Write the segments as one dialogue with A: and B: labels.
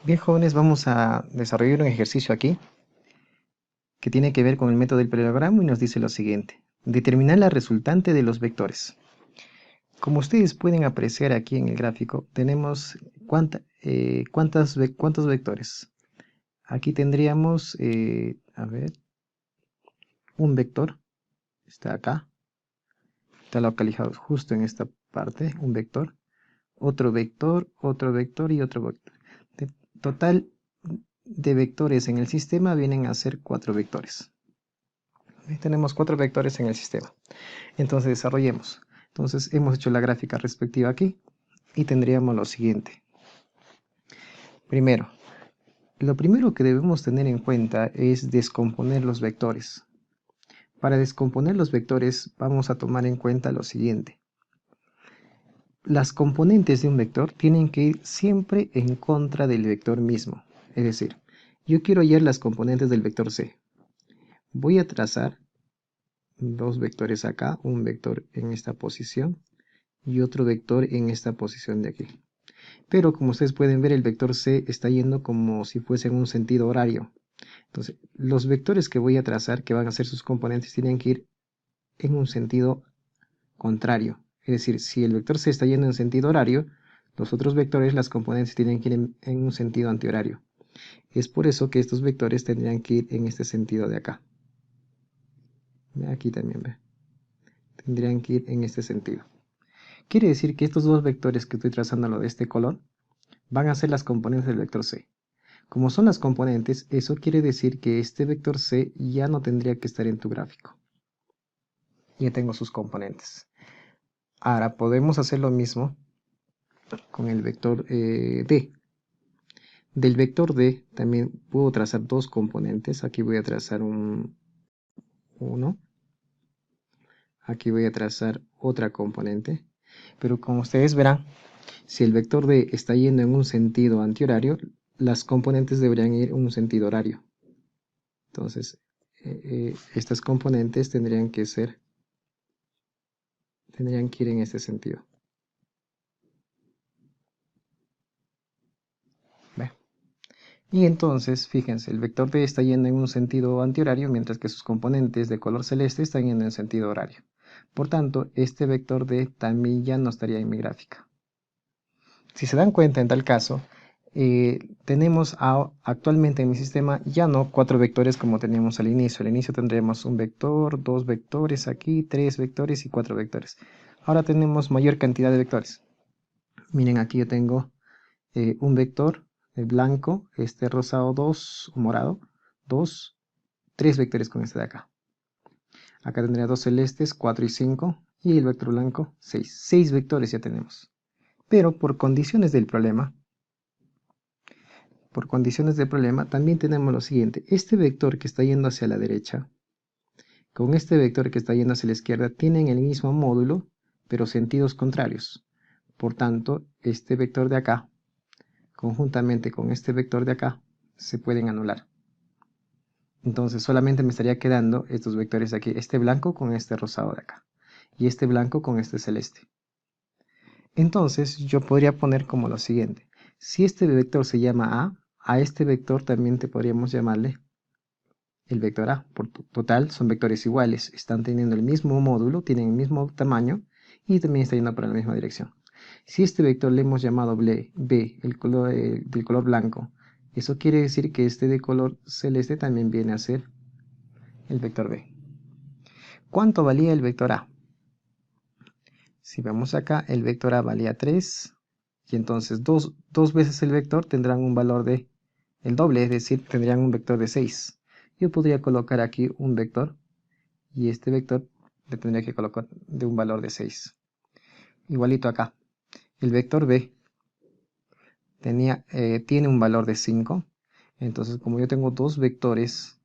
A: Bien, jóvenes, vamos a desarrollar un ejercicio aquí que tiene que ver con el método del paralelogramo y nos dice lo siguiente. Determinar la resultante de los vectores. Como ustedes pueden apreciar aquí en el gráfico, tenemos cuántos vectores. Aquí tendríamos, a ver, un vector, está acá, está localizado justo en esta parte, un vector, otro vector y otro vector. Total de vectores en el sistema vienen a ser 4 vectores. Tenemos 4 vectores en el sistema. Entonces desarrollemos. Entonces hemos hecho la gráfica respectiva aquí y tendríamos lo siguiente. Primero, lo primero que debemos tener en cuenta es descomponer los vectores. Para descomponer los vectores vamos a tomar en cuenta lo siguiente. Las componentes de un vector tienen que ir siempre en contra del vector mismo. Es decir, yo quiero hallar las componentes del vector C. Voy a trazar dos vectores acá, un vector en esta posición y otro vector en esta posición de aquí. Pero como ustedes pueden ver, el vector C está yendo como si fuese en un sentido horario. Entonces, los vectores que voy a trazar, que van a ser sus componentes, tienen que ir en un sentido contrario. Es decir, si el vector C está yendo en sentido horario, los otros vectores, las componentes, tienen que ir en un sentido antihorario. Es por eso que estos vectores tendrían que ir en este sentido de acá. Aquí también ve. Tendrían que ir en este sentido. Quiere decir que estos dos vectores que estoy trazándolo de este color van a ser las componentes del vector C. Como son las componentes, eso quiere decir que este vector C ya no tendría que estar en tu gráfico. Ya tengo sus componentes. Ahora podemos hacer lo mismo con el vector D. Del vector D también puedo trazar dos componentes. Aquí voy a trazar un 1. Aquí voy a trazar otra componente. Pero como ustedes verán, si el vector D está yendo en un sentido antihorario, las componentes deberían ir en un sentido horario. Entonces, estas componentes tendrían que ir en este sentido. ¿Ve? Y entonces, fíjense, el vector D está yendo en un sentido antihorario, mientras que sus componentes de color celeste están yendo en sentido horario. Por tanto, este vector D también ya no estaría en mi gráfica. Si se dan cuenta, en tal caso, tenemos actualmente en mi sistema ya no 4 vectores como teníamos al inicio. Al inicio tendríamos un vector, 2 vectores aquí, 3 vectores y 4 vectores. Ahora tenemos mayor cantidad de vectores. Miren, aquí yo tengo un vector, el blanco, este rosado 2, o morado, 2, 3 vectores con este de acá. Acá tendría 2 celestes, 4 y 5, y el vector blanco, 6. 6 vectores ya tenemos. Pero por condiciones del problema, también tenemos lo siguiente. Este vector que está yendo hacia la derecha, con este vector que está yendo hacia la izquierda, tienen el mismo módulo, pero sentidos contrarios. Por tanto, este vector de acá, conjuntamente con este vector de acá, se pueden anular. Entonces solamente me estaría quedando estos vectores de aquí, este blanco con este rosado de acá, y este blanco con este celeste. Entonces yo podría poner como lo siguiente. Si este vector se llama a este vector también te podríamos llamarle el vector A. Por total son vectores iguales, están teniendo el mismo módulo, tienen el mismo tamaño y también está yendo para la misma dirección. Si este vector le hemos llamado B, el color del color blanco, eso quiere decir que este de color celeste también viene a ser el vector B. ¿Cuánto valía el vector A? Si vemos acá, el vector A valía 3, y entonces dos veces el vector tendrán un valor de el doble, es decir, tendrían un vector de 6. Yo podría colocar aquí un vector, y este vector le tendría que colocar de un valor de 6. Igualito acá, el vector B tiene un valor de 5, entonces como yo tengo dos vectores,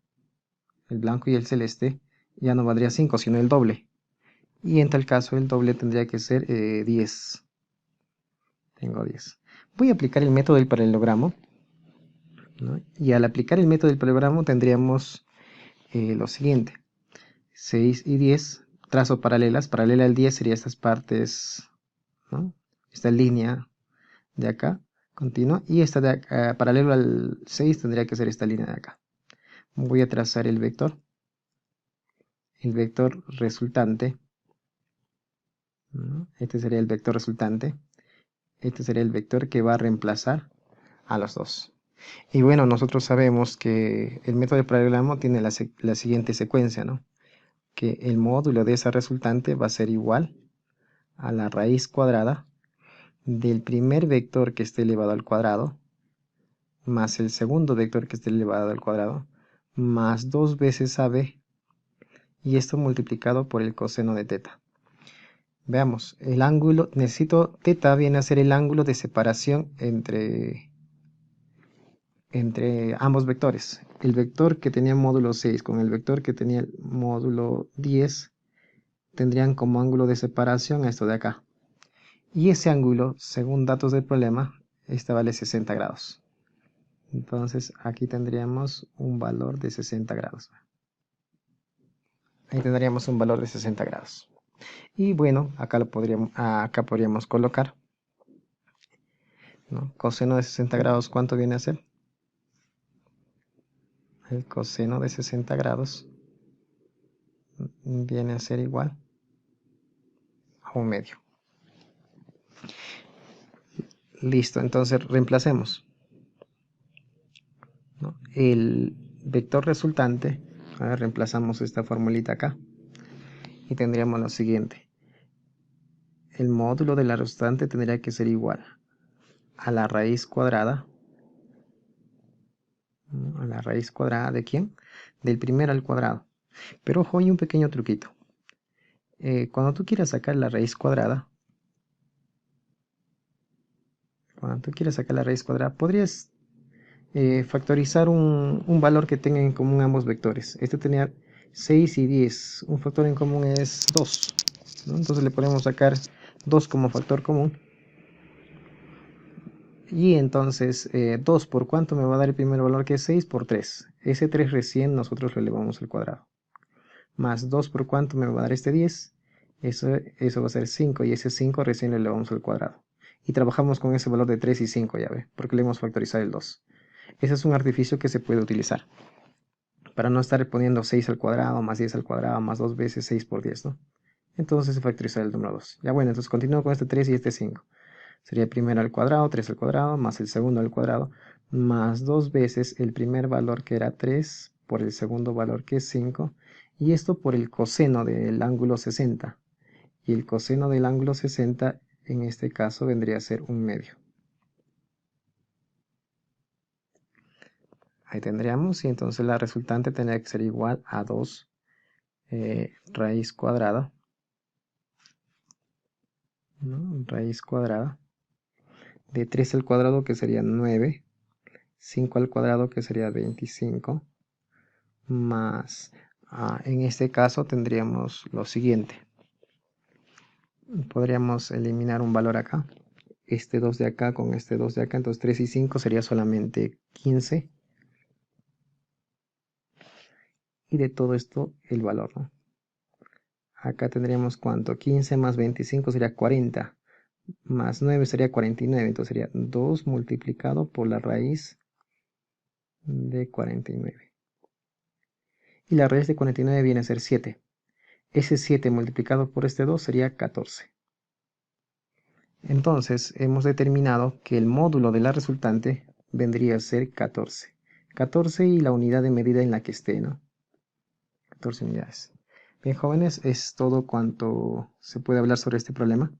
A: el blanco y el celeste, ya no valdría 5, sino el doble. Y en tal caso el doble tendría que ser 10. Tengo 10. Voy a aplicar el método del paralelogramo, ¿no? Y al aplicar el método del paralelogramo tendríamos lo siguiente. 6 y 10, trazo paralelas. Paralela al 10 sería estas partes, ¿no? Esta línea de acá. Continúa. Y esta de acá, paralelo al 6 tendría que ser esta línea de acá. Voy a trazar el vector resultante. Este sería el vector resultante. Este sería el vector que va a reemplazar a los dos. Y bueno, nosotros sabemos que el método de paralelogramo tiene la siguiente secuencia, ¿no? Que el módulo de esa resultante va a ser igual a la raíz cuadrada del primer vector que esté elevado al cuadrado, más el segundo vector que esté elevado al cuadrado, más 2 veces AB, y esto multiplicado por el coseno de teta. Veamos, el ángulo, necesito, teta viene a ser el ángulo de separación entre ambos vectores. El vector que tenía módulo 6 con el vector que tenía el módulo 10 tendrían como ángulo de separación esto de acá. Y ese ángulo, según datos del problema, este vale 60 grados. Entonces aquí tendríamos un valor de 60 grados. Ahí tendríamos un valor de 60 grados. Y bueno, acá podríamos colocar, ¿no? Coseno de 60 grados, ¿cuánto viene a ser? El coseno de 60 grados viene a ser igual a 1/2. Listo, entonces reemplacemos, ¿no? El vector resultante, reemplazamos esta formulita acá y tendríamos lo siguiente. El módulo de la resultante tendría que ser igual a la raíz cuadrada. ¿A la raíz cuadrada de quién? Del primero al cuadrado. Pero ojo, hay un pequeño truquito. Cuando tú quieras sacar la raíz cuadrada, podrías factorizar un valor que tengan en común ambos vectores. Este tenía 6 y 10. Un factor en común es 2, ¿no? Entonces le podemos sacar 2 como factor común. Y entonces 2 por cuánto me va a dar el primer valor, que es 6 por 3. Ese 3 recién nosotros lo elevamos al cuadrado. Más 2 por cuánto me va a dar este 10. Eso va a ser 5, y ese 5 recién lo elevamos al cuadrado. Y trabajamos con ese valor de 3 y 5, ya ve, porque le hemos factorizado el 2. Ese es un artificio que se puede utilizar para no estar poniendo 6 al cuadrado, más 10 al cuadrado, más 2 veces 6 por 10, ¿no? Entonces se factoriza el número 2. Ya bueno, entonces continúo con este 3 y este 5. Sería el primero al cuadrado, 3 al cuadrado, más el segundo al cuadrado, más 2 veces el primer valor, que era 3, por el segundo valor, que es 5, y esto por el coseno del ángulo 60. Y el coseno del ángulo 60 en este caso vendría a ser 1/2. Ahí tendríamos, y entonces la resultante tendría que ser igual a 2 raíz cuadrada, ¿no? Raíz cuadrada de 3 al cuadrado, que sería 9, 5 al cuadrado, que sería 25, más, en este caso tendríamos lo siguiente. Podríamos eliminar un valor acá, este 2 de acá con este 2 de acá, entonces 3 y 5 sería solamente 15. Y de todo esto el valor, ¿no? Acá tendríamos cuánto, 15 más 25 sería 40, más 9 sería 49, entonces sería 2 multiplicado por la raíz de 49. Y la raíz de 49 viene a ser 7. Ese 7 multiplicado por este 2 sería 14. Entonces hemos determinado que el módulo de la resultante vendría a ser 14. 14 y la unidad de medida en la que esté, ¿no? 14 unidades. Bien, jóvenes, es todo cuanto se puede hablar sobre este problema.